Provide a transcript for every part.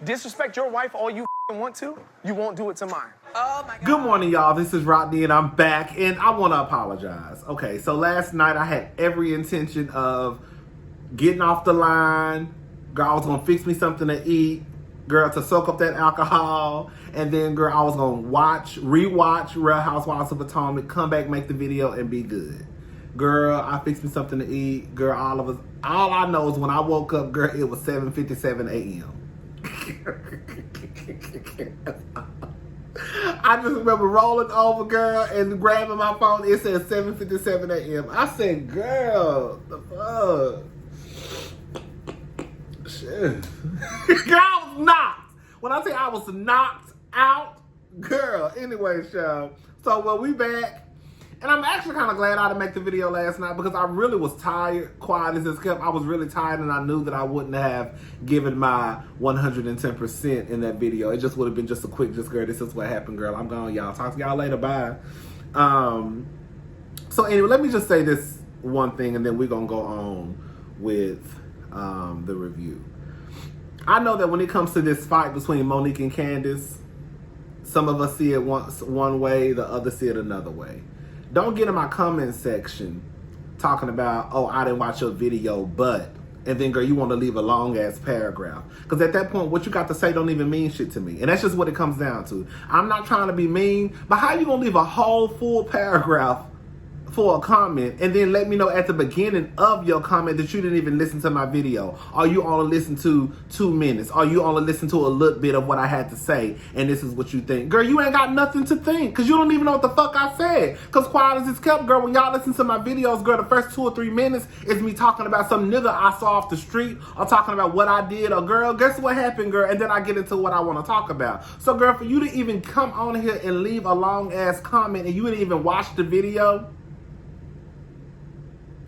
disrespect your wife all you want to, you won't do it to mine. Oh my God. Good morning, y'all. This is Rodney, and I'm back, and I want to apologize. Okay, so last night I had every intention of getting off the line. Girl, I was going to fix me something to eat. Girl, to soak up that alcohol. And then, girl, I was going to rewatch Real Housewives of Potomac, come back, make the video, and be good. Girl, I fixed me something to eat. Girl, all I know is when I woke up, girl, it was 7:57 a.m. I just remember rolling over, girl, and grabbing my phone. It said 7:57 a.m. I said, girl, the fuck? Shit. Girl, I was knocked. When I say I was knocked out, girl. Anyway, y'all. So, we back. And I'm actually kind of glad I didn't make the video last night because I really was tired, quiet as it's kept. I was really tired, and I knew that I wouldn't have given my 110% in that video. It just would have been just a quick, girl, this is what happened, girl. I'm gone, y'all. Talk to y'all later. Bye. So anyway, let me just say this one thing, and then we're going to go on with the review. I know that when it comes to this fight between Monique and Candace, some of us see it one way, the others see it another way. Don't get in my comment section talking about, oh, I didn't watch your video, but, and then, girl, you want to leave a long-ass paragraph. Because at that point, what you got to say don't even mean shit to me. And that's just what it comes down to. I'm not trying to be mean, but how you going to leave a whole full paragraph for a comment and then let me know at the beginning of your comment that you didn't even listen to my video? Or you only listened to 2 minutes? Or you only listened to a little bit of what I had to say and this is what you think? Girl, you ain't got nothing to think because you don't even know what the fuck I said. Because quiet as it's kept, girl, when y'all listen to my videos, girl, the first 2 or 3 minutes is me talking about some nigga I saw off the street or talking about what I did or, girl, guess what happened, girl? And then I get into what I want to talk about. So, girl, for you to even come on here and leave a long-ass comment and you didn't even watch the video,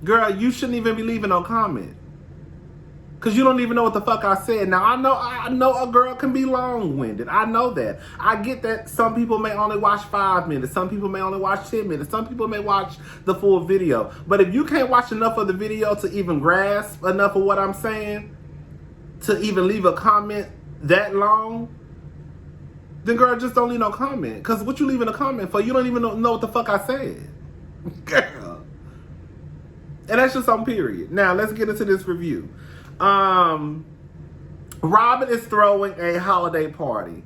girl, you shouldn't even be leaving no comment. Because you don't even know what the fuck I said. Now, I know a girl can be long-winded. I know that. I get that some people may only watch 5 minutes. Some people may only watch 10 minutes. Some people may watch the full video. But if you can't watch enough of the video to even grasp enough of what I'm saying, to even leave a comment that long, then, girl, just don't leave no comment. Because what you leaving a comment for? You don't even know what the fuck I said. Girl. And that's just on period. Now, let's get into this review. Robin is throwing a holiday party.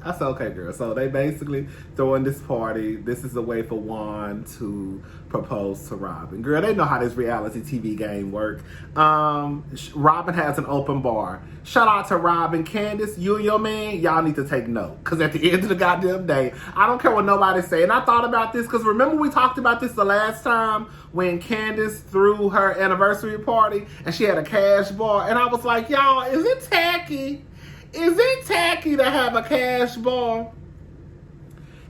I said, okay, girl. So they basically throwing this party. This is a way for Juan to propose to Robin. Girl, they know how this reality TV game work. Robin has an open bar. Shout out to Robin. Candace, you and your man, y'all need to take note. Because at the end of the goddamn day, I don't care what nobody say. And I thought about this because remember we talked about this the last time when Candace threw her anniversary party and she had a cash bar. And I was like, y'all, is it tacky? Is it tacky to have a cash bar?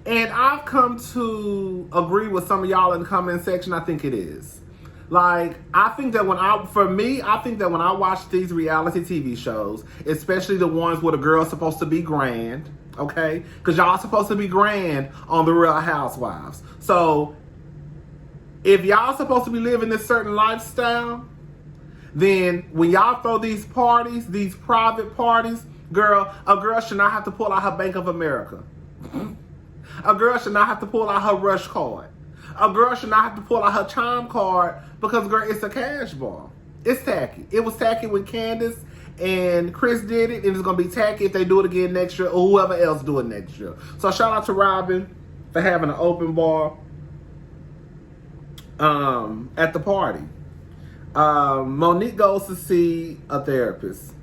And I've come to agree with some of y'all in the comment section. I think it is. Like, I think that when I watch these reality TV shows, especially the ones where the girl's supposed to be grand, okay? Because y'all supposed to be grand on the Real Housewives. So, if y'all supposed to be living this certain lifestyle, then when y'all throw these parties, these private parties, girl, a girl should not have to pull out her Bank of America. A girl should not have to pull out her Rush card. A girl should not have to pull out her Chime card because, girl, it's a cash bar. It's tacky. It was tacky when Candace and Chris did it, and it's going to be tacky if they do it again next year or whoever else do it next year. So shout out to Robin for having an open bar at the party. Monique goes to see a therapist.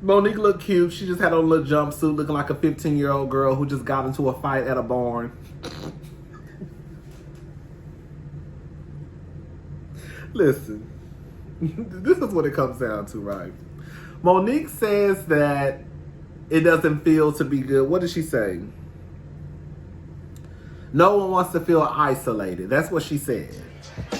Monique looked cute. She just had on a little jumpsuit looking like a 15-year-old girl who just got into a fight at a barn. Listen, this is what it comes down to, right? Monique says that it doesn't feel to be good. What did she say? No one wants to feel isolated. That's what she said.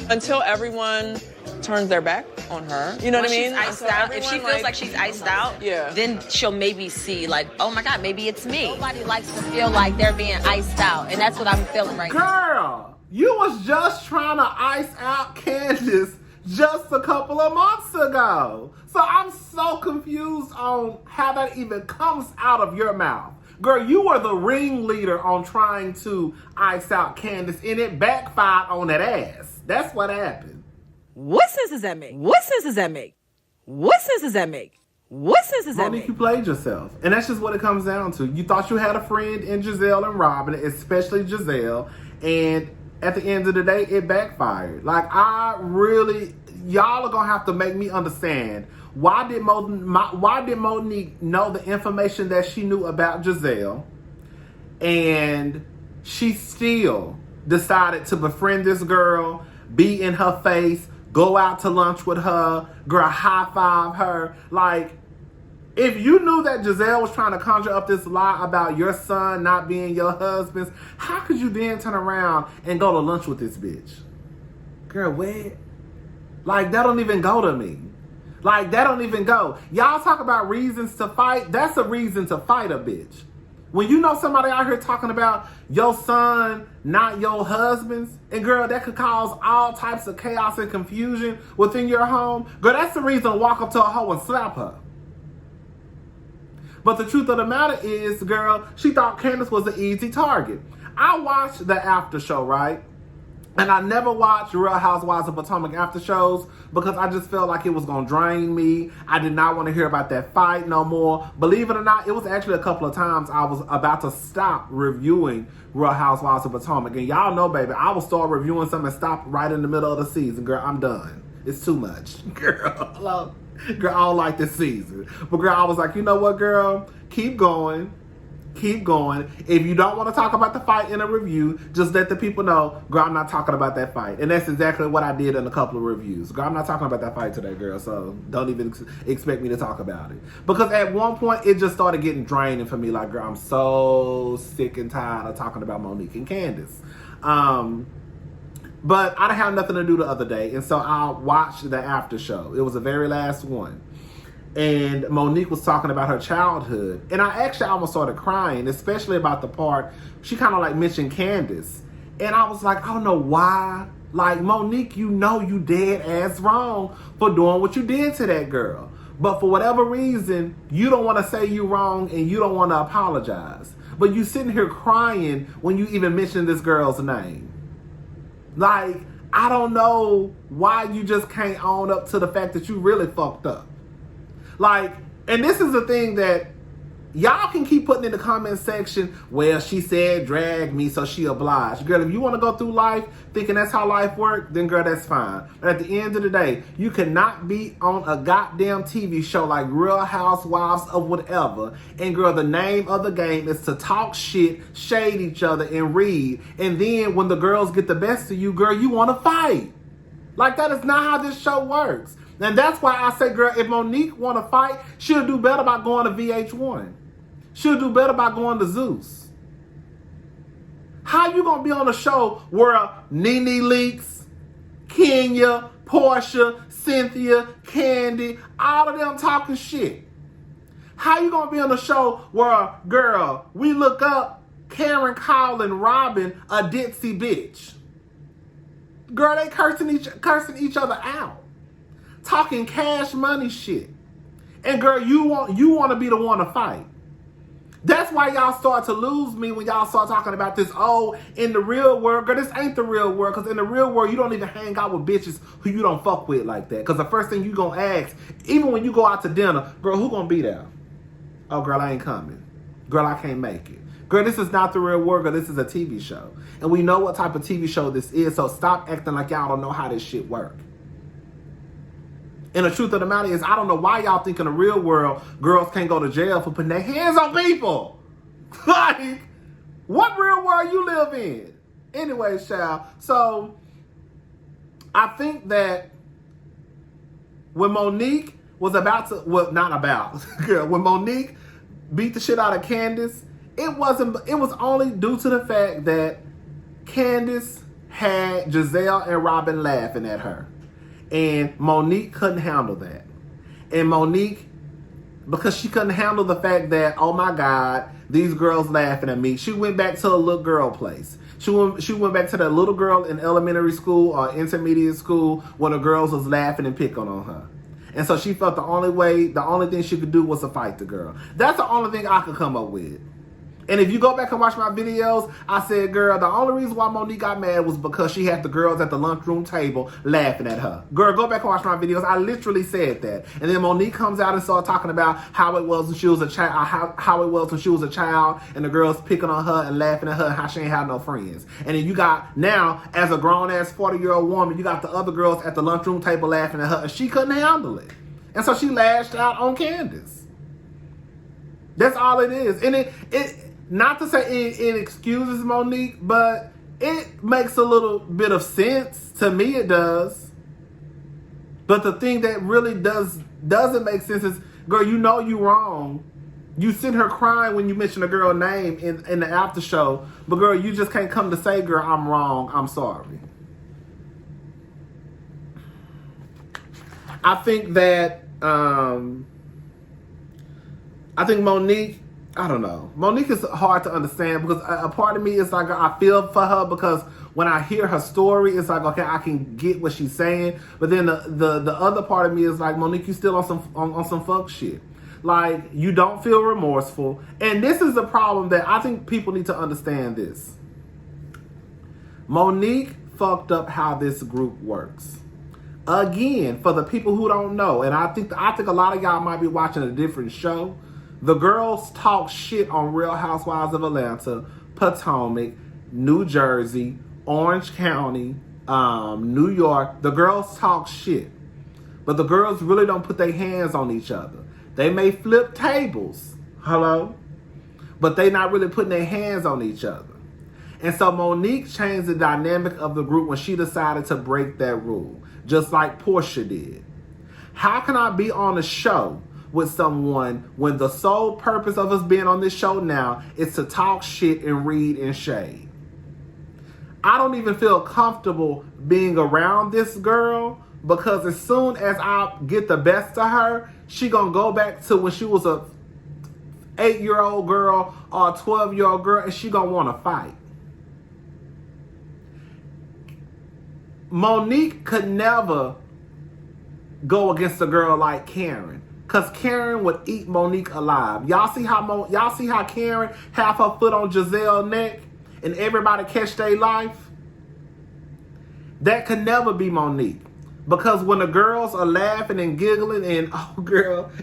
Until everyone turns their back on her. You know what I mean? She's iced out. If she feels like she's iced out, then she'll maybe see like, oh my God, maybe it's me. Nobody likes to feel like they're being iced out. And that's what I'm feeling right now. Girl, you was just trying to ice out Candace just a couple of months ago. So I'm so confused on how that even comes out of your mouth. Girl, you were the ringleader on trying to ice out Candace, and it backfired on that ass. That's what happened. What sense does that make? What sense does that make? What sense does that make? What sense does that Monique, make? you played yourself. And that's just what it comes down to. You thought you had a friend in Giselle and Robin, especially Giselle, and at the end of the day, it backfired. Like, y'all are gonna have to make me understand, why did Monique know the information that she knew about Giselle, and she still decided to befriend this girl, be in her face, go out to lunch with her, girl, high five her. Like, if you knew that Giselle was trying to conjure up this lie about your son not being your husband's, how could you then turn around and go to lunch with this bitch? Girl, what? Like, that don't even go to me. Like, that don't even go. Y'all talk about reasons to fight. That's a reason to fight a bitch. When you know somebody out here talking about your son, not your husband's, and girl, that could cause all types of chaos and confusion within your home, girl, that's the reason to walk up to a hoe and slap her. But the truth of the matter is, girl, she thought Candace was an easy target. I watched the after show, right? And I never watched Real Housewives of Potomac after shows because I just felt like it was going to drain me. I did not want to hear about that fight no more. Believe it or not, it was actually a couple of times I was about to stop reviewing Real Housewives of Potomac. And y'all know, baby, I will start reviewing something and stop right in the middle of the season. Girl, I'm done. It's too much. Girl, I don't like this season. But girl, I was like, you know what, girl? Keep going. Keep going. If you don't want to talk about the fight in a review, just let the people know, girl, I'm not talking about that fight. And that's exactly what I did in a couple of reviews. Girl, I'm not talking about that fight today, girl, so don't even expect me to talk about it. Because at one point, it just started getting draining for me. Like, girl, I'm so sick and tired of talking about Monique and Candace. But I didn't have nothing to do the other day, and so I watched the after show. It was the very last one. And Monique was talking about her childhood. And I actually almost started crying, especially about the part she kind of like mentioned Candace. And I was like, I don't know why. Like, Monique, you know you dead ass wrong for doing what you did to that girl. But for whatever reason, you don't want to say you wrong and you don't want to apologize. But you sitting here crying when you even mention this girl's name. Like, I don't know why you just can't own up to the fact that you really fucked up. Like, and this is the thing that y'all can keep putting in the comment section, well, she said drag me, so she obliged. Girl, if you want to go through life thinking that's how life works, then girl, that's fine. But at the end of the day, you cannot be on a goddamn TV show like Real Housewives of whatever, and girl, the name of the game is to talk shit, shade each other, and read. And then when the girls get the best of you, girl, you want to fight. Like, that is not how this show works. And that's why I say, girl, if Monique want to fight, she'll do better by going to VH1. She'll do better by going to Zeus. How you going to be on a show where Nene Leakes, Kenya, Portia, Cynthia, Candy, all of them talking shit? How you going to be on a show where, girl, we look up Karen calling Robin a ditzy bitch? Girl, they cursing each other out. Talking cash money shit. And girl, you want to be the one to fight. That's why y'all start to lose me when y'all start talking about this, oh, in the real world. Girl, this ain't the real world, because in the real world, you don't even hang out with bitches who you don't fuck with like that. Because the first thing you gonna ask, even when you go out to dinner, girl, who gonna be there? Oh, girl, I ain't coming. Girl, I can't make it. Girl, this is not the real world, girl. This is a TV show. And we know what type of TV show this is, so stop acting like y'all don't know how this shit work. And the truth of the matter is, I don't know why y'all think in the real world, girls can't go to jail for putting their hands on people. Like, what real world you live in? Anyways, child. So, I think that when Monique was about to, well, not about, girl, when Monique beat the shit out of Candace, it was only due to the fact that Candace had Giselle and Robin laughing at her. And Monique couldn't handle that. And Monique because she couldn't handle the fact that, oh my God, these girls laughing at me. She went back to a little girl place. She went back to that little girl in elementary school or intermediate school when the girls was laughing and picking on her. And so she felt the only thing she could do was to fight the girl. That's the only thing I could come up with. And if you go back and watch my videos, I said, girl, the only reason why Monique got mad was because she had the girls at the lunchroom table laughing at her. Girl, go back and watch my videos. I literally said that. And then Monique comes out and started talking about how it was when she was a child, how it was when she was a child, and the girls picking on her and laughing at her and how she ain't have no friends. And then you got, now, as a grown-ass 40-year-old woman, you got the other girls at the lunchroom table laughing at her, and she couldn't handle it. And so she lashed out on Candace. That's all it is. And it not to say it excuses Monique, but it makes a little bit of sense. To me, it does. But the thing that really doesn't make sense is, girl, you know you wrong. You sent her crying when you mentioned a girl's name in the after show. But girl, you just can't come to say, girl, I'm wrong. I'm sorry. I think that Monique, I don't know. Monique is hard to understand because a part of me is like, I feel for her because when I hear her story, it's like, okay, I can get what she's saying. But then the other part of me is like, Monique, you still on some fuck shit. Like, you don't feel remorseful. And this is the problem that I think people need to understand this. Monique fucked up how this group works. Again, for the people who don't know, and I think a lot of y'all might be watching a different show. The girls talk shit on Real Housewives of Atlanta, Potomac, New Jersey, Orange County, New York. The girls talk shit. But the girls really don't put their hands on each other. They may flip tables, hello? But they not really putting their hands on each other. And so Monique changed the dynamic of the group when she decided to break that rule, just like Portia did. How can I be on a show with someone when the sole purpose of us being on this show now is to talk shit and read and shade? I don't even feel comfortable being around this girl because as soon as I get the best of her, she gonna go back to when she was a 8-year-old girl or a 12-year-old girl and she gonna wanna fight. Monique could never go against a girl like Karen. Cause Karen would eat Monique alive. Y'all see how Karen have her foot on Giselle's neck and everybody catch their life? That could never be Monique. Because when the girls are laughing and giggling and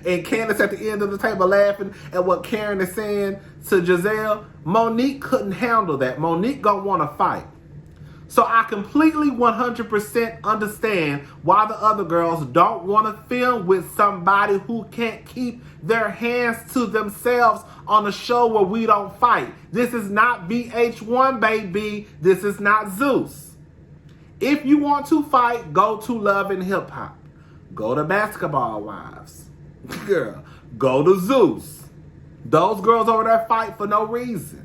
and Candace at the end of the table laughing at what Karen is saying to Giselle, Monique couldn't handle that. Monique gonna wanna fight. So I completely 100% understand why the other girls don't want to film with somebody who can't keep their hands to themselves on a show where we don't fight. This is not VH1, baby. This is not Zeus. If you want to fight, go to Love and Hip Hop. Go to Basketball Wives. Girl, go to Zeus. Those girls over there fight for no reason.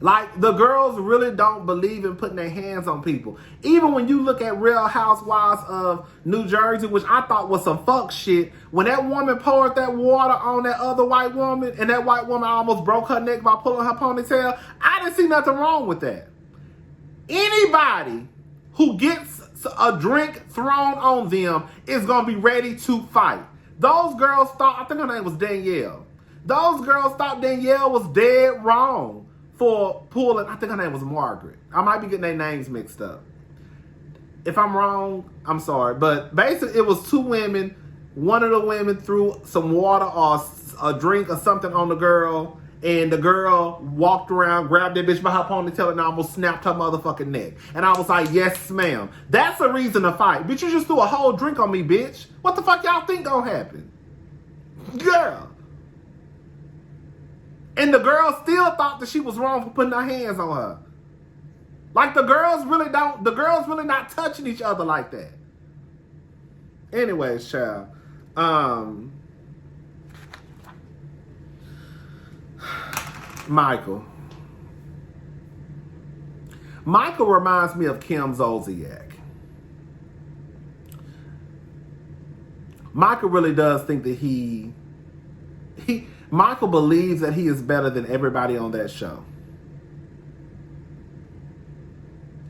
Like, the girls really don't believe in putting their hands on people. Even when you look at Real Housewives of New Jersey, which I thought was some fuck shit, when that woman poured that water on that other white woman, and that white woman almost broke her neck by pulling her ponytail, I didn't see nothing wrong with that. Anybody who gets a drink thrown on them is going to be ready to fight. Those girls thought, I think her name was Danielle. Those girls thought Danielle was dead wrong for pulling, I think her name was Margaret. I might be getting their names mixed up. If I'm wrong, I'm sorry. But basically, it was two women. One of the women threw some water or a drink or something on the girl, and the girl walked around, grabbed that bitch by her ponytail, and almost snapped her motherfucking neck. And I was like, yes, ma'am. That's a reason to fight. Bitch, you just threw a whole drink on me, bitch. What the fuck y'all think gonna happen? Girl. And the girl still thought that she was wrong for putting her hands on her. Like, the girls really not touching each other like that. Anyways, child. Michael. Michael reminds me of Kim Zolciak. Michael really does think that Michael believes that he is better than everybody on that show.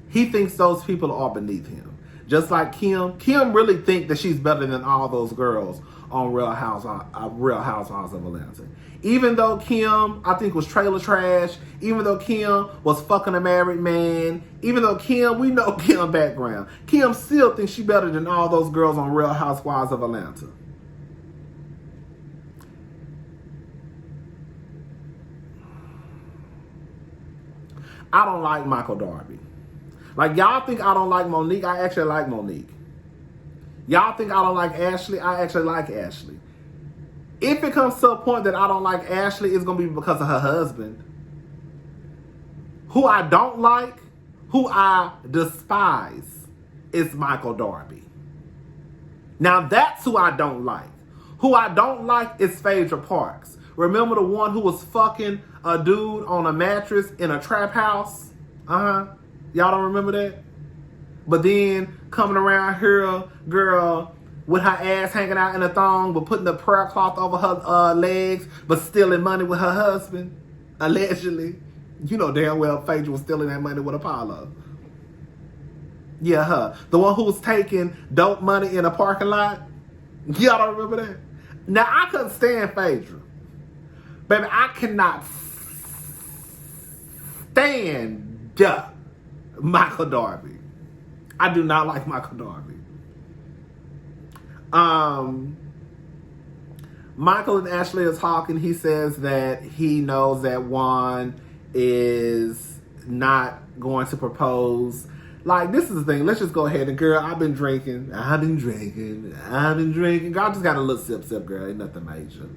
He thinks those people are beneath him. Just like Kim. Kim really thinks that she's better than all those girls on Real Housewives of Atlanta. Even though Kim, I think, was trailer trash, even though Kim was fucking a married man, even though Kim, we know Kim background, Kim still thinks she's better than all those girls on Real Housewives of Atlanta. I don't like Michael Darby. Like, y'all think I don't like Monique? I actually like Monique. Y'all think I don't like Ashley? I actually like Ashley. If it comes to a point that I don't like Ashley, it's going to be because of her husband. Who I don't like, who I despise, is Michael Darby. Now, that's who I don't like. Who I don't like is Phaedra Parks. Remember the one who was fucking a dude on a mattress in a trap house? Y'all don't remember that? But then coming around here, girl, with her ass hanging out in a thong, but putting the prayer cloth over her legs, but stealing money with her husband, allegedly. You know damn well Phaedra was stealing that money with Apollo. Yeah, her. The one who was taking dope money in a parking lot. Y'all don't remember that? Now, I couldn't stand Phaedra. Baby, I cannot stand Michael Darby. I do not like Michael Darby. Michael and Ashley are talking. He says that he knows that Juan is not going to propose. Like, this is the thing. Let's just go ahead and, girl, I've been drinking. Girl, I just got a little sip, girl. Ain't nothing major.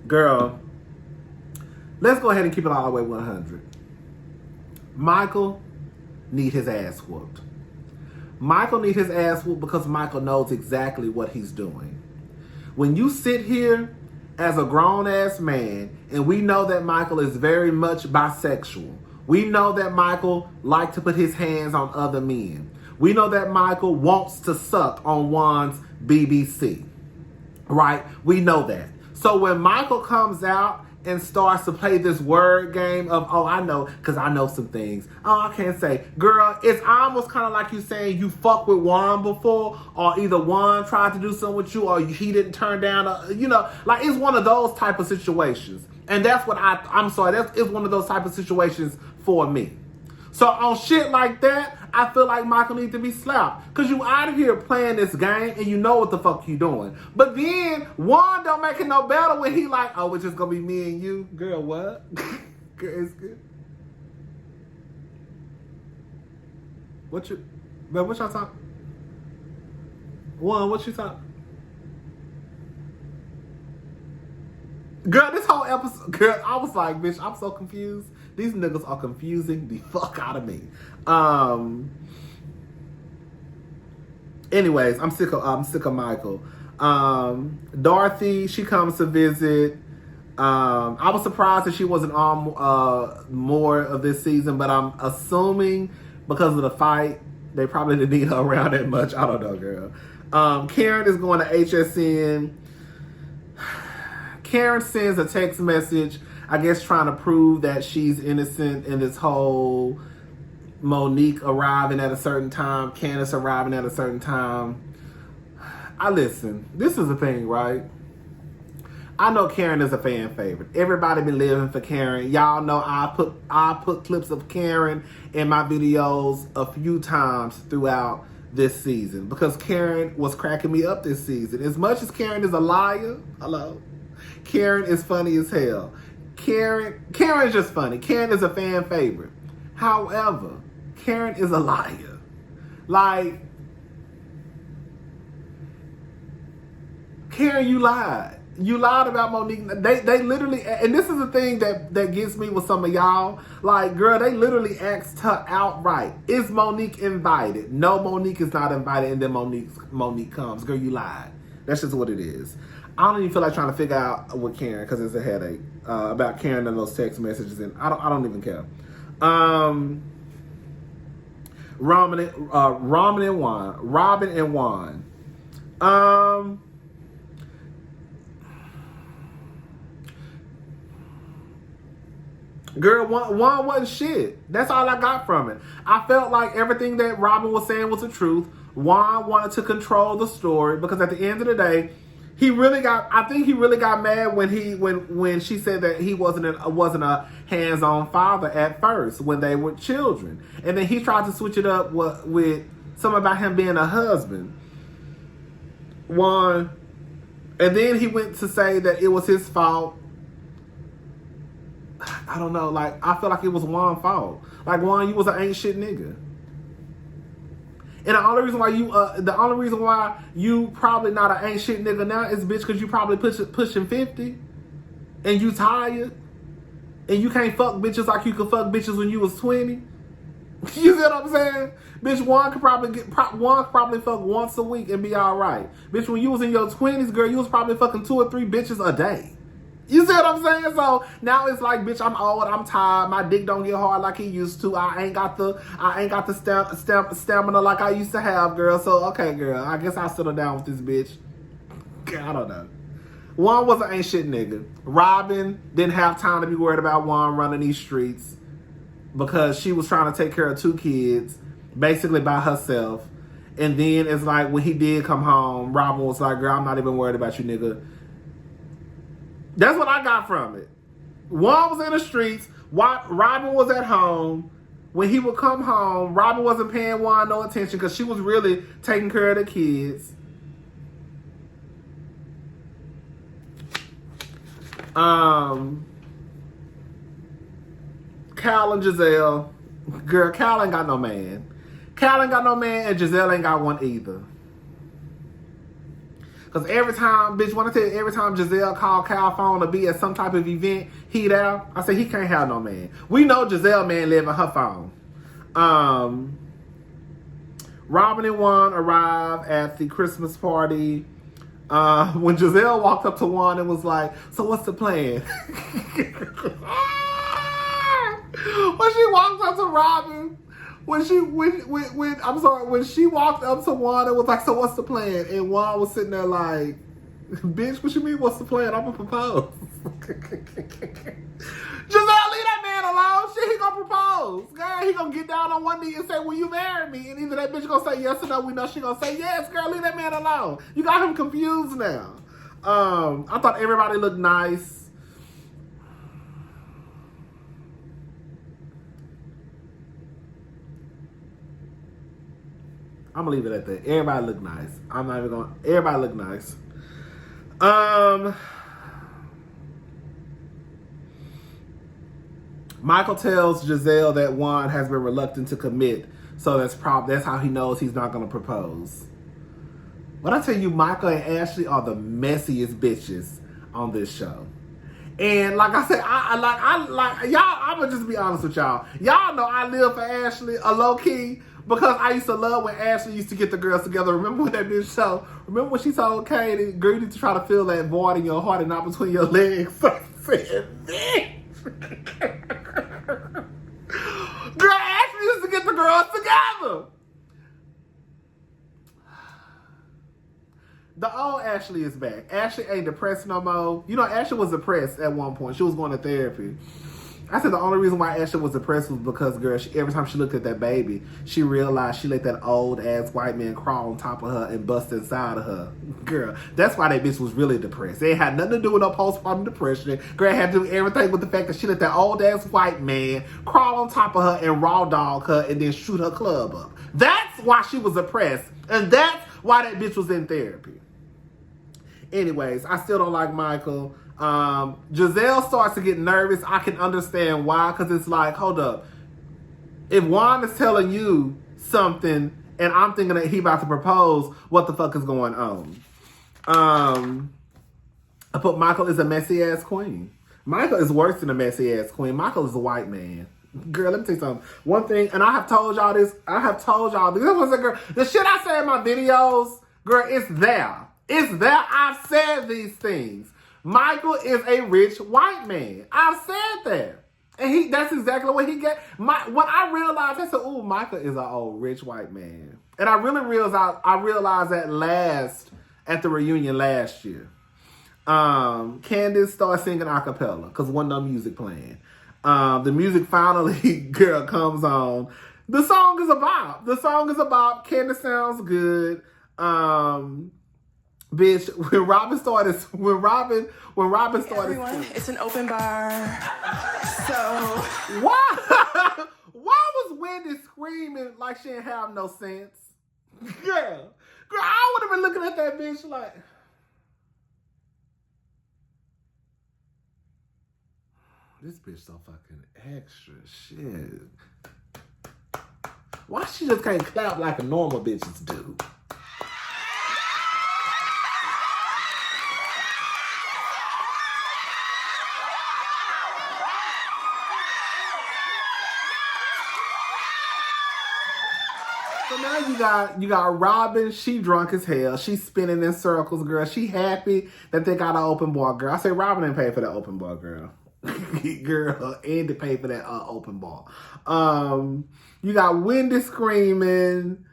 Girl, let's go ahead and keep it all the way 100. Michael need his ass whooped. Michael need his ass whooped because Michael knows exactly what he's doing. When you sit here as a grown-ass man, and we know that Michael is very much bisexual. We know that Michael likes to put his hands on other men. We know that Michael wants to suck on Juan's BBC. Right? We know that. So when Michael comes out and starts to play this word game of, oh, I know, because I know some things. Oh, I can't say. Girl, it's almost kind of like you saying you fucked with Juan before, or either Juan tried to do something with you, or he didn't turn down, like it's one of those type of situations. And that's what it's one of those type of situations for me. So on shit like that, I feel like Michael needs to be slapped. Because you out of here playing this game and you know what the fuck you doing. But then, Juan don't make it no better when he like, oh, it's just going to be me and you. Girl, what? Girl, it's good. What y'all talking? Juan, what you talking? Girl, this whole episode, girl, I was like, bitch, I'm so confused. These niggas are confusing the fuck out of me. Anyways, I'm sick of Michael. Dorothy, she comes to visit. I was surprised that she wasn't on more of this season, but I'm assuming because of the fight, they probably didn't need her around that much. I don't know, girl. Karen is going to HSN. Karen sends a text message, I guess trying to prove that she's innocent in this whole Monique arriving at a certain time, Candace arriving at a certain time. Listen, this is the thing, right? I know Karen is a fan favorite. Everybody been living for Karen. Y'all know I put clips of Karen in my videos a few times throughout this season because Karen was cracking me up this season. As much as Karen is a liar, hello, Karen is funny as hell. Karen is just funny. Karen is a fan favorite. However, Karen is a liar. Like, Karen, you lied. You lied about Monique. They literally, and this is the thing that gets me with some of y'all. Like, girl, they literally asked her outright, is Monique invited? No, Monique is not invited, and then Monique comes. Girl, you lied. That's just what it is. I don't even feel like trying to figure out with Karen because it's a headache about Karen and those text messages, and I don't even care. Robin and Juan. Girl, Juan wasn't shit. That's all I got from it. I felt like everything that Robin was saying was the truth. Juan wanted to control the story because at the end of the day, I think he really got mad when she said that he wasn't a hands-on father at first when they were children. And then he tried to switch it up with something about him being a husband. Juan, and then he went to say that it was his fault. I don't know, like, I feel like it was Juan's fault. Like, Juan, you was an ain't shit nigga. And the only reason why you probably not an ain't shit nigga now is, bitch, because you probably pushing 50 and you tired and you can't fuck bitches like you could fuck bitches when you was 20. You see what I'm saying? Bitch, Juan could probably fuck once a week and be alright. Bitch, when you was in your 20s, girl, you was probably fucking 2 or 3 bitches a day. You see what I'm saying? So now it's like, bitch, I'm old, I'm tired, my dick don't get hard like he used to. I ain't got the stamina like I used to have, girl. So okay, girl, I guess I'll settle down with this bitch. I don't know. Juan was an ain't shit nigga. Robin didn't have time to be worried about Juan running these streets because she was trying to take care of 2 kids, basically by herself. And then it's like, when he did come home, Robin was like, girl, I'm not even worried about you, nigga. That's what I got from it. Juan was in the streets. Robin was at home. When he would come home, Robin wasn't paying Juan no attention because she was really taking care of the kids. Cal and Giselle. Girl, Cal ain't got no man. Cal ain't got no man and Giselle ain't got one either. Because every time Giselle called Cal phone to be at some type of event, he there. I said, he can't have no man. We know Giselle man live in her phone. Robin and Juan arrived at the Christmas party. When Giselle walked up to Juan and was like, so what's the plan? When she walked up to Robin, when she walked up to Juan and was like, so what's the plan? And Juan was sitting there like, bitch, what you mean, what's the plan? I'm gonna propose. Giselle, leave that man alone. Shit, he gonna propose. Girl, he gonna get down on one knee and say, will you marry me? And either that bitch gonna say yes or no. We know she gonna say yes. Girl, leave that man alone. You got him confused now. I thought everybody looked nice. I'm gonna leave it at that. Everybody look nice. Everybody look nice. Michael tells Giselle that Juan has been reluctant to commit, so that's how he knows he's not gonna propose. When I tell you, Michael and Ashley are the messiest bitches on this show. And like I said, y'all, I'm gonna just be honest with y'all. Y'all know I live for Ashley, a low key. Because I used to love when Ashley used to get the girls together. Remember when that bitch show? Remember when she told Katie, girl, you need to try to feel that void in your heart and not between your legs? I said, bitch. Girl, Ashley used to get the girls together. The old Ashley is back. Ashley ain't depressed no more. You know, Ashley was depressed at one point. She was going to therapy. I said the only reason why Ashley was depressed was because, girl, every time she looked at that baby, she realized she let that old-ass white man crawl on top of her and bust inside of her. Girl, that's why that bitch was really depressed. It had nothing to do with no postpartum depression. Girl, it had to do everything with the fact that she let that old-ass white man crawl on top of her and raw dog her and then shoot her club up. That's why she was depressed, and that's why that bitch was in therapy. Anyways, I still don't like Michael. Giselle starts to get nervous. I can understand why, because it's like, hold up. If Juan is telling you something and I'm thinking that he about to propose, what the fuck is going on? I put Michael is a messy ass queen. Michael is worse than a messy ass queen. Michael is a white man. Girl, let me tell you something. One thing, and I have told y'all this. Girl, the shit I say in my videos, girl, it's there. It's there. I've said these things. Michael is a rich white man. I've said that. And that's exactly what he get. When I realized, I said, "Ooh, Michael is an old rich white man." And I really realized that at the reunion last year. Candace started singing a cappella because wasn't no music playing. The music finally, girl, comes on. The song is a bop. Candace sounds good. Bitch, when Robin started Everyone, it's an open bar. So why was Wendy screaming like she didn't have no sense? Girl, I would have been looking at that bitch like, this bitch so fucking extra shit. Why she just can't clap like a normal bitches do? So now you got Robin. She drunk as hell. She's spinning in circles, girl. She happy that they got an open bar, girl. I say Robin didn't pay for that open bar, girl. Girl, Andy paid for that open bar. You got Wendy screaming.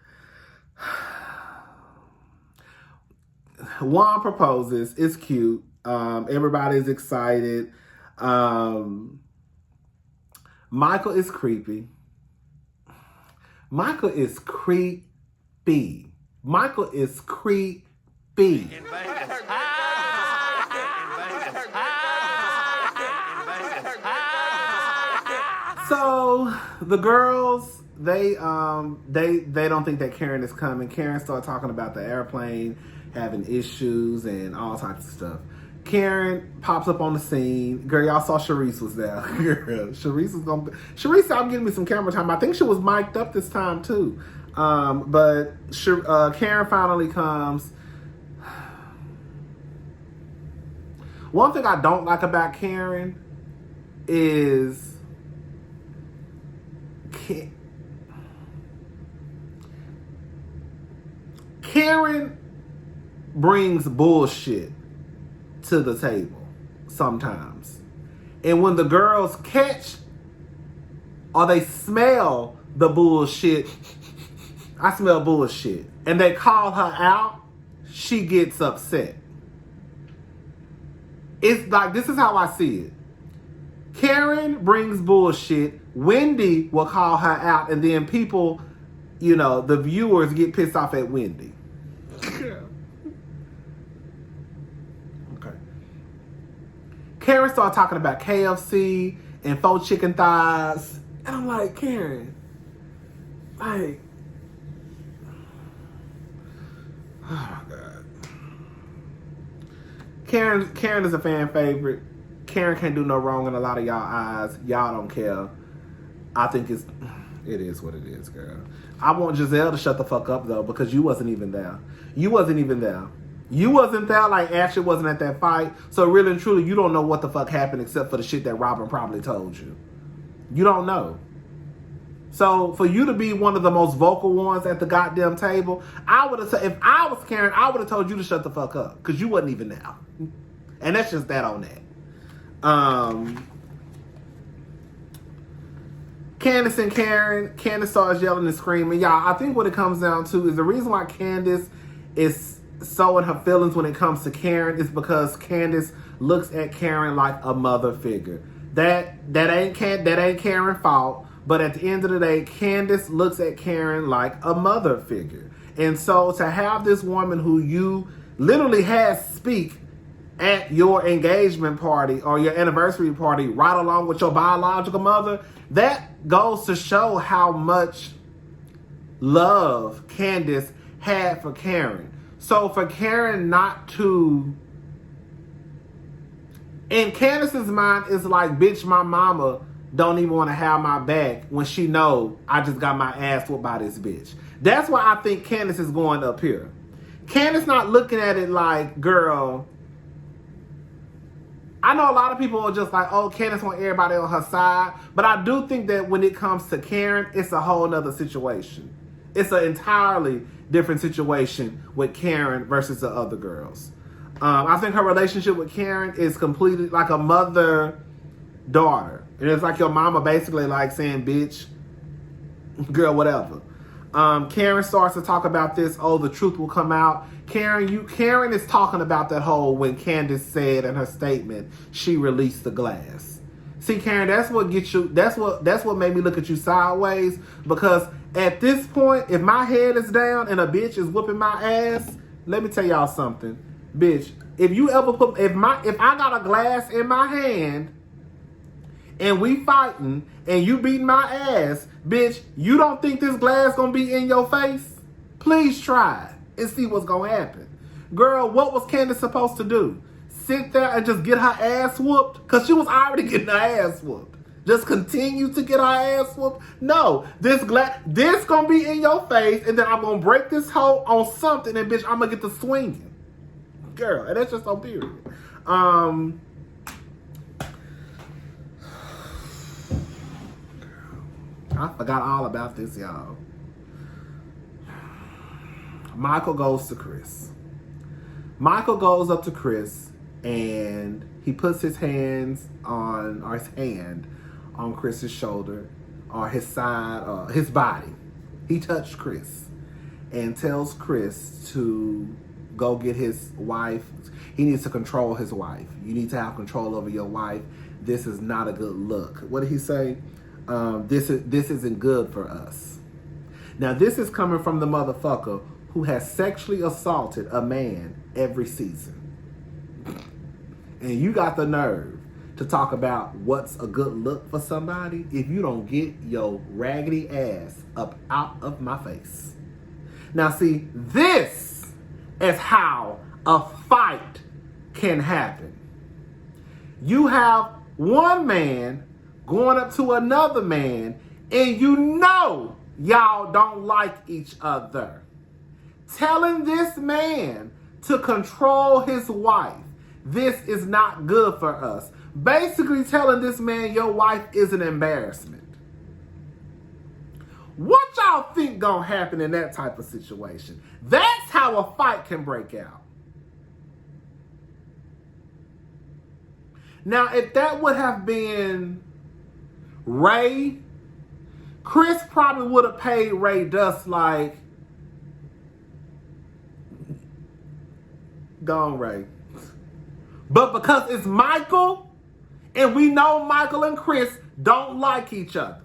Juan proposes. It's cute. Everybody's excited. Michael is creepy. Michael is creepy. So the girls, they don't think that Karen is coming. Karen started talking about the airplane having issues and all types of stuff. Karen pops up on the scene. Girl, y'all saw Sharice was there. Girl, Sharice, I'm getting me some camera time. I think she was mic'd up this time too. But Karen finally comes. One thing I don't like about Karen is Karen brings bullshit to the table sometimes. And when the girls catch or they smell the bullshit, I smell bullshit, and they call her out, she gets upset. It's like, this is how I see it. Karen brings bullshit. Wendy will call her out, and then people, the viewers get pissed off at Wendy. Okay. Karen started talking about KFC and faux chicken thighs. And I'm like, Karen, like, oh my God. Karen is a fan favorite. Karen can't do no wrong in a lot of y'all eyes. Y'all don't care. I think it is what it is, girl. I want Giselle to shut the fuck up, though, because you wasn't even there. You wasn't there, like Ashley wasn't at that fight. So really and truly, you don't know what the fuck happened except for the shit that Robin probably told you. You don't know. So for you to be one of the most vocal ones at the goddamn table, I would have said, if I was Karen, I would have told you to shut the fuck up, because you wasn't even there. And that's just that on that. Candace and Karen. Candace starts yelling and screaming. Y'all, I think what it comes down to is the reason why Candace is so in her feelings when it comes to Karen is because Candace looks at Karen like a mother figure. That ain't Karen's fault, but at the end of the day, Candace looks at Karen like a mother figure. And so to have this woman who you literally had speak at your engagement party or your anniversary party right along with your biological mother, that goes to show how much love Candace had for Karen. So for Karen not to, in Candace's mind, it's like, bitch, my mama don't even want to have my back when she know I just got my ass whooped by this bitch. That's why I think Candace is going up here. Candace not looking at it like, girl, I know a lot of people are just like, oh, Candace want everybody on her side. But I do think that when it comes to Karen, it's a whole nother situation. It's an entirely different situation with Karen versus the other girls. I think her relationship with Karen is completely like a mother-daughter. And it's like your mama basically like saying, bitch, girl, whatever. Karen starts to talk about this. Oh, the truth will come out. Karen is talking about that whole when Candace said in her statement she released the glass. See, Karen, that's what gets you. That's what made me look at you sideways. Because at this point, if my head is down and a bitch is whooping my ass, let me tell y'all something, bitch. If I got a glass in my hand and we fighting and you beating my ass, bitch, you don't think this glass gonna be in your face? Please try it and see what's gonna happen. Girl, what was Candace supposed to do? Sit there and just get her ass whooped? Because she was already getting her ass whooped. Just continue to get her ass whooped? No, this gonna be in your face, and then I'm gonna break this hoe on something, and bitch, I'm gonna get to swinging. Girl, and that's just on period. I forgot all about this, y'all. Michael goes to Chris. Michael goes up to Chris and he puts his hand on Chris's shoulder or his side, his body. He touched Chris and tells Chris to go get his wife. He needs to control his wife. You need to have control over your wife. This is not a good look. What did he say? This isn't good for us. Now, this is coming from the motherfucker who has sexually assaulted a man every season. And you got the nerve to talk about what's a good look for somebody if you don't get your raggedy ass up out of my face. Now, see, this is how a fight can happen. You have one man going up to another man, and you know y'all don't like each other. Telling this man to control his wife, this is not good for us. Basically telling this man your wife is an embarrassment. What y'all think gonna happen in that type of situation? That's how a fight can break out. Now, if that would have been Ray, Chris probably would have paid Ray Dust like, gone Ray. But because it's Michael, and we know Michael and Chris don't like each other,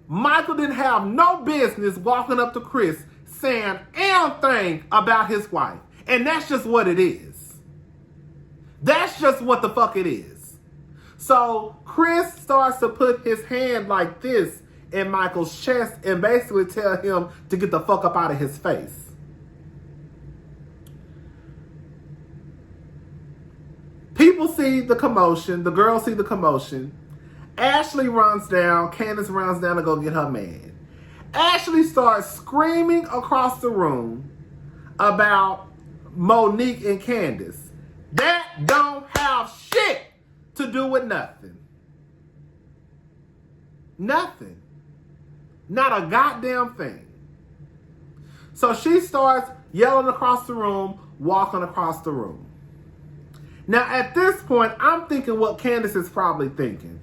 Michael didn't have no business walking up to Chris saying anything about his wife. And that's just what it is. That's just what the fuck it is. So Chris starts to put his hand like this in Michael's chest and basically tell him to get the fuck up out of his face. People see the commotion. The girls see the commotion. Ashley runs down. Candace runs down to go get her man. Ashley starts screaming across the room about Monique and Candace. That don't have shit to do with nothing. Nothing. Not a goddamn thing. So she starts yelling across the room, walking across the room. Now, at this point, I'm thinking what Candace is probably thinking.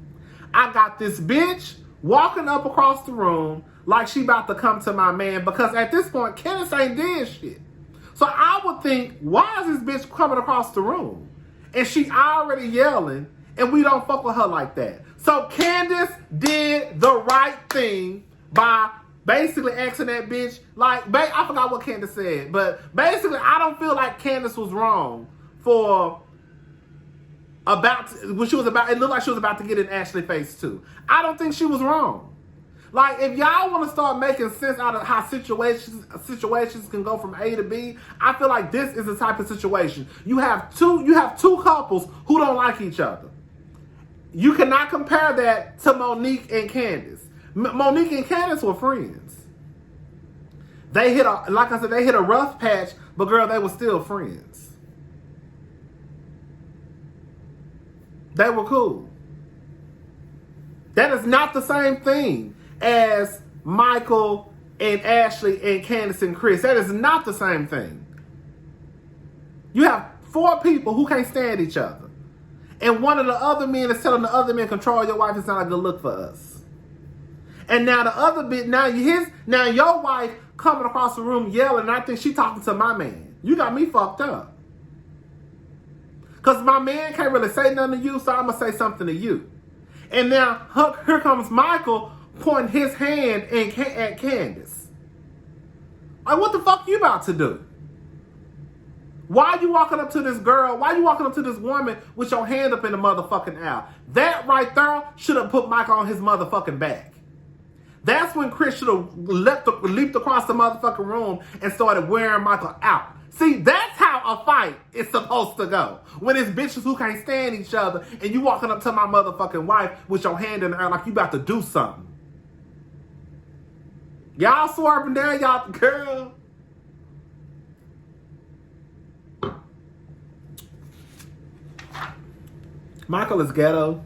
I got this bitch walking up across the room like she about to come to my man, because at this point, Candace ain't did shit. So I would think, why is this bitch coming across the room? And she already yelling, and we don't fuck with her like that. So Candace did the right thing by basically asking that bitch, like, I forgot what Candace said, but basically, I don't feel like Candace was wrong for it looked like she was about to get in Ashley's face too. I don't think she was wrong. Like, if y'all want to start making sense out of how situations can go from A to B, I feel like this is the type of situation. You have two couples who don't like each other. You cannot compare that to Monique and Candace. Monique and Candace were friends. They hit a rough patch, but girl, they were still friends. They were cool. That is not the same thing as Michael and Ashley and Candace and Chris. That is not the same thing. You have 4 people who can't stand each other. And one of the other men is telling the other man, control your wife, it's not a good look for us. And now the other bit, now your wife coming across the room yelling, and I think she talking to my man. You got me fucked up. Because my man can't really say nothing to you, so I'm going to say something to you. And now here comes Michael pointing his hand at Candace. Like, what the fuck you about to do? Why are you walking up to this girl? Why are you walking up to this woman with your hand up in the motherfucking air? That right there should have put Michael on his motherfucking back. That's when Chris should have leaped across the motherfucking room and started wearing Michael out. See, that's how a fight is supposed to go. When it's bitches who can't stand each other and you walking up to my motherfucking wife with your hand in the air like you about to do something. Y'all swerving down, y'all, girl. Michael is ghetto.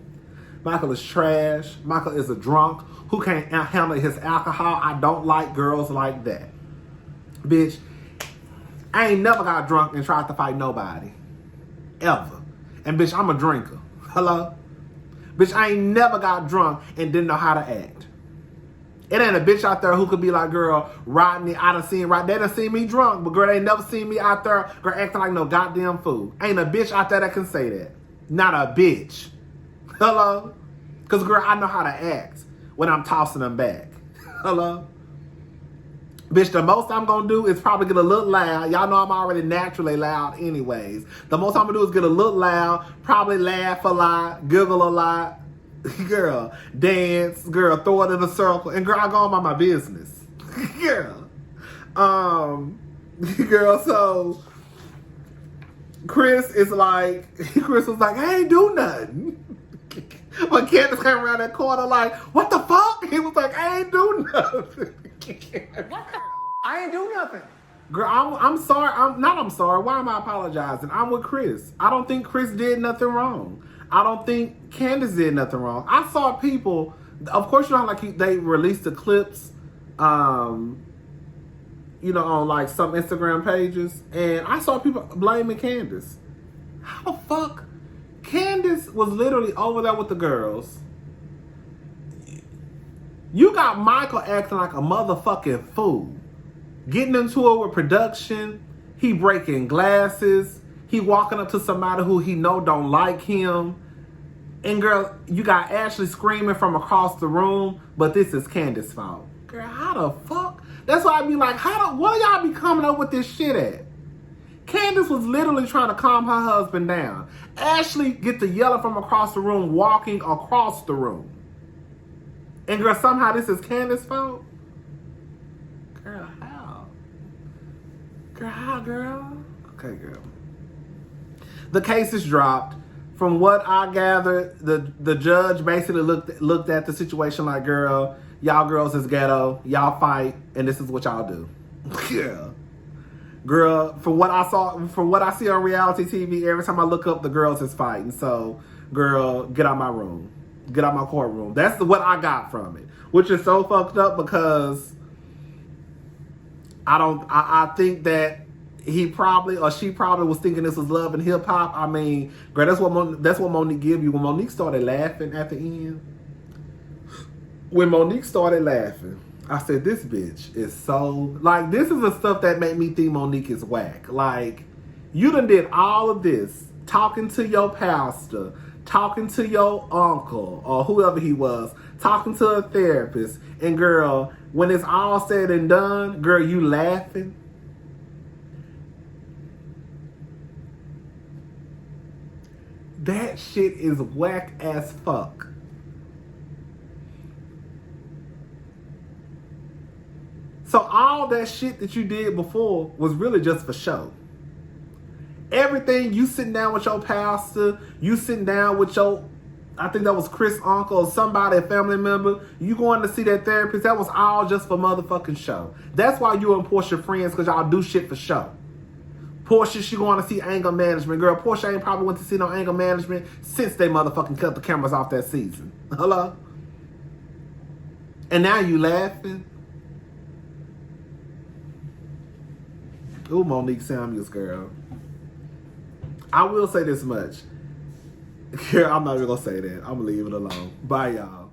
Michael is trash. Michael is a drunk who can't handle his alcohol. I don't like girls like that. Bitch, I ain't never got drunk and tried to fight nobody. Ever. And bitch, I'm a drinker. Hello? Bitch, I ain't never got drunk and didn't know how to act. It ain't a bitch out there who could be like, girl, Rodney, I done seen, they done seen me drunk, but girl, they ain't never seen me out there, girl, acting like no goddamn fool. Ain't a bitch out there that can say that. Not a bitch. Hello? Because, girl, I know how to act when I'm tossing them back. Hello? Bitch, the most I'm going to do is probably get a little loud. Y'all know I'm already naturally loud anyways. The most I'm going to do is get a little loud, probably laugh a lot, giggle a lot. Girl, dance. Girl, throw it in a circle. And, girl, I go on about my business. Girl. Girl, so Chris was like, I ain't do nothing. But Candace came around that corner like, what the fuck? He was like, I ain't do nothing. What the? I ain't do nothing. Girl, I'm sorry. I'm sorry. Why am I apologizing? I'm with Chris. I don't think Chris did nothing wrong. I don't think Candace did nothing wrong. I saw people, of course, you know how like they released the clips, on like some Instagram pages, and I saw people blaming Candace. How the fuck? Candace was literally over there with the girls. You got Michael acting like a motherfucking fool. Getting into it with production. He breaking glasses. He walking up to somebody who he know don't like him. And girl, you got Ashley screaming from across the room, but this is Candace's fault. Girl, how the fuck? That's why I be like, what y'all be coming up with this shit at? Candace was literally trying to calm her husband down. Ashley get to yelling from across the room, walking across the room. And girl, somehow this is Candace's fault? Girl, how? Girl, how, girl? Okay, girl. The case is dropped. From what I gathered, the judge basically looked at the situation like, girl, y'all girls is ghetto, y'all fight, and this is what y'all do. Yeah. Girl, from what I see on reality TV, every time I look up, the girls is fighting. So, girl, get out my room. Get out my courtroom. That's what I got from it. Which is so fucked up because I think that he probably or she probably was thinking this was love and hip hop. I mean, girl, that's what Monique give you. When Monique started laughing at the end, I said, this bitch is so, like, this is the stuff that made me think Monique is whack. Like, you done did all of this, talking to your pastor, talking to your uncle, or whoever he was, talking to a therapist, and girl, when it's all said and done, girl, you laughing. That shit is whack as fuck. So all that shit that you did before was really just for show. Everything, you sitting down with your pastor, you sitting down with your, I think that was Chris' uncle or somebody, a family member, you going to see that therapist, that was all just for motherfucking show. That's why you and Portia friends, because y'all do shit for show. Portia, she going to see anger management. Girl, Portia ain't probably went to see no anger management since they motherfucking cut the cameras off that season. Hello? And now you laughing? Ooh, Monique Samuels, girl. I will say this much. I'm not even gonna say that. I'm gonna leave it alone. Bye, y'all.